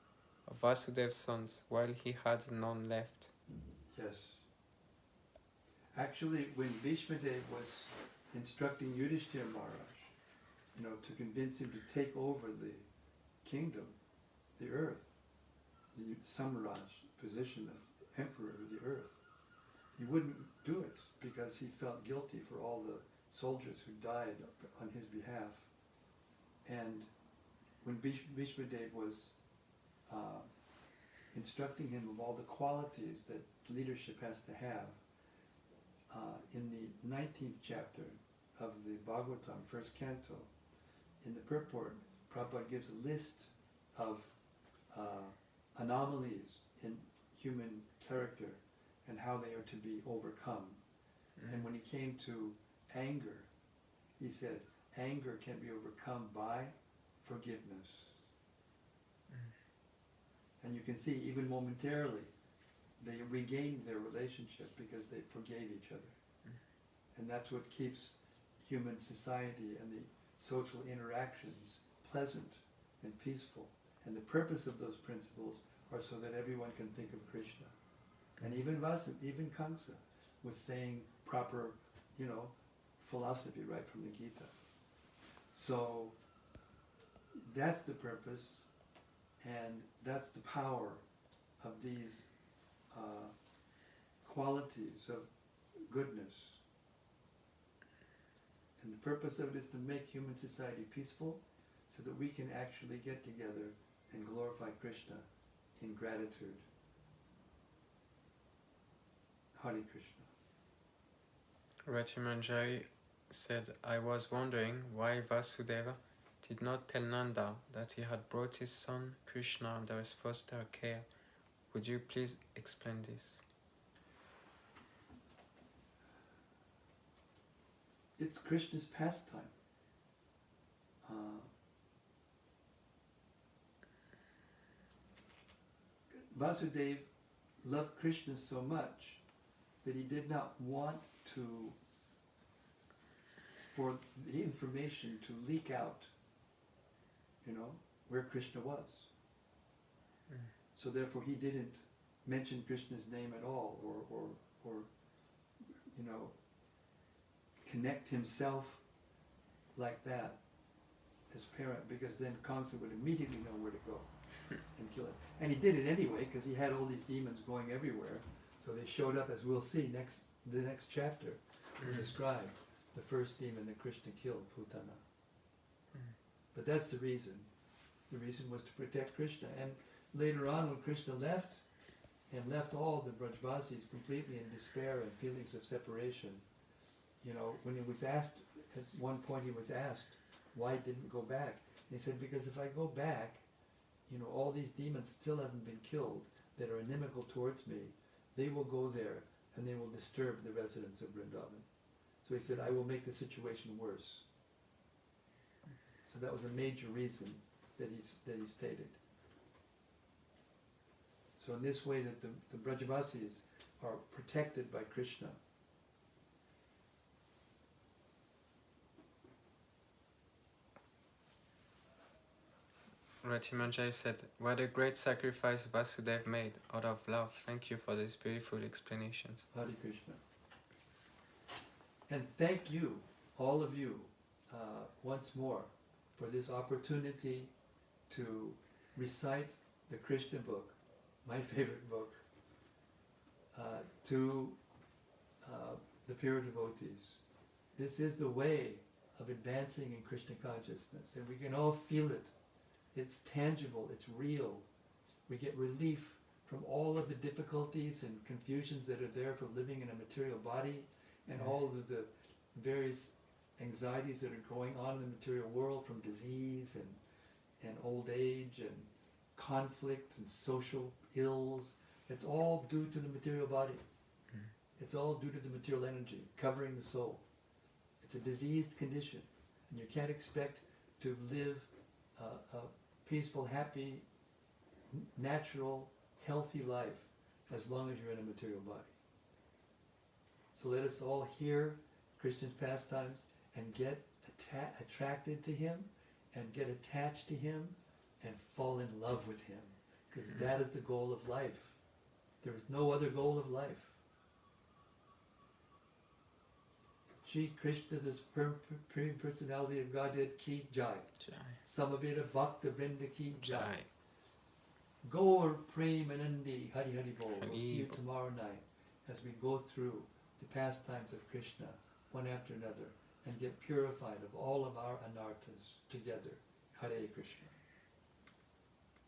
of Vasudeva's sons while he had none left. Yes. Actually, when Bhishmadeva was instructing Yudhishthira Maharaj, to convince him to take over the kingdom, the earth, the Samraj position of emperor of the earth, he wouldn't do it because he felt guilty for all the soldiers who died on his behalf. And when Bhishmadeva was instructing him of all the qualities that leadership has to have, in the 19th chapter of the Bhagavatam, first canto, in the purport, Prabhupada gives a list of anomalies in human character and how they are to be overcome. And when he came to anger, he said, anger can be overcome by forgiveness. And you can see, even momentarily, they regained their relationship because they forgave each other. And that's what keeps human society and the social interactions pleasant and peaceful. And the purpose of those principles are so that everyone can think of Krishna. And even Kaṁsa was saying proper, philosophy right from the Gita. So that's the purpose, and that's the power of these qualities of goodness. And the purpose of it is to make human society peaceful so that we can actually get together and glorify Krishna in gratitude. Hare Krishna. Rati Manjari, said, I was wondering why Vasudeva did not tell Nanda that he had brought his son Krishna under his foster care. Would you please explain this? It's Krishna's pastime. Vasudeva loved Krishna so much that he did not want for the information to leak out, where Krishna was. So therefore he didn't mention Krishna's name at all, or connect himself like that as parent, because then Kaṁsa would immediately know where to go and kill him. And he did it anyway, because he had all these demons going everywhere. So they showed up, as we'll see the next chapter, will describe the first demon that Krishna killed, Putana. But that's the reason. The reason was to protect Krishna. And later on, when Krishna left, and left all the Brajbasis completely in despair and feelings of separation, when he was asked, at one point he was asked, why didn't he go back? And he said, because if I go back, all these demons still haven't been killed that are inimical towards me. They will go there and they will disturb the residents of Vrindavan. So he said, I will make the situation worse. So that was a major reason that he stated. So in this way that the Brajavasis are protected by Krishna. Ratimanjay said, what a great sacrifice Vasudeva made out of love. Thank you for these beautiful explanations. Hare Krishna. And thank you, all of you, once more, for this opportunity to recite the Krishna book, my favorite book, to the pure devotees. This is the way of advancing in Krishna consciousness, and we can all feel it. It's tangible, it's real. We get relief from all of the difficulties and confusions that are there from living in a material body, and all of the various anxieties that are going on in the material world, from disease and old age and conflict and social ills. It's all due to the material body. It's all due to the material energy covering the soul. It's a diseased condition, and you can't expect to live a peaceful, happy, natural, healthy life as long as you're in a material body. So let us all hear Krishna's pastimes and get attracted to him and get attached to him and fall in love with him, because that is the goal of life. There is no other goal of life. Shri Krishna, the Supreme Personality of Godhead, ki jai. Samaveta Bhakta Vrinda ki jai. Gaur Premanandi Hari Hari Bol. We'll see you tomorrow night as we go through the pastimes of Krishna, one after another, and get purified of all of our anarthas together. Hare Krishna.